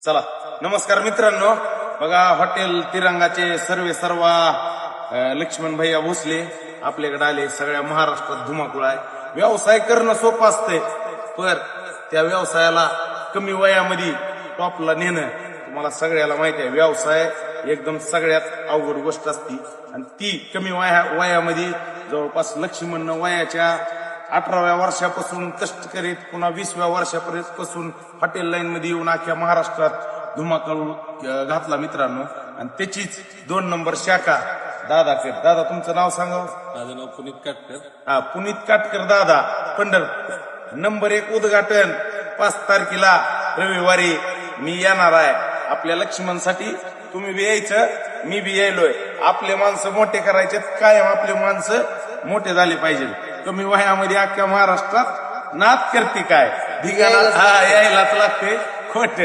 चला नमस्कार मित्रांनो, बघा हॉटेल तिरंगाचे सर्व लक्ष्मण भैया भोसले आपल्याकडे आले. सगळ्या महाराष्ट्रात धुमाकूळ आहे. व्यवसाय करणं सोपं असतंय, पण त्या व्यवसायाला कमी वयामध्ये टॉपला नेणं तुम्हाला सगळ्याला माहिती आहे. व्यवसाय एकदम सगळ्यात अवघड गोष्ट असती आणि ती कमी वयामध्ये जवळपास लक्ष्मणनं वयाच्या 18व्या वर्षापासून कष्ट करीत पुन्हा 20व्या वर्षापासून हॉटेल लाईन मध्ये येऊन अख्ख्या महाराष्ट्रात धुमाकूळ घातला मित्रांनो. आणि त्याचीच 2 नंबर शाखा दादाकर. दादा तुमचं नाव सांगा. माझं नाव पुनीत काटकर. हा, पुनीत काटकर दादा, पंढरपूर. नंबर 1 उद्घाटन 5 तारखेला रविवारी मी येणार आहे. आपल्या लक्ष्मणसाठी तुम्ही बी यायचं, मी बी यायलोय. आपले माणसं मोठे करायचे, कायम आपले माणसं मोठे झाले पाहिजे. कमी वयामध्ये अख्ख्या महाराष्ट्रात नाद करते काय धिगाणा यायलाच लागते खोट.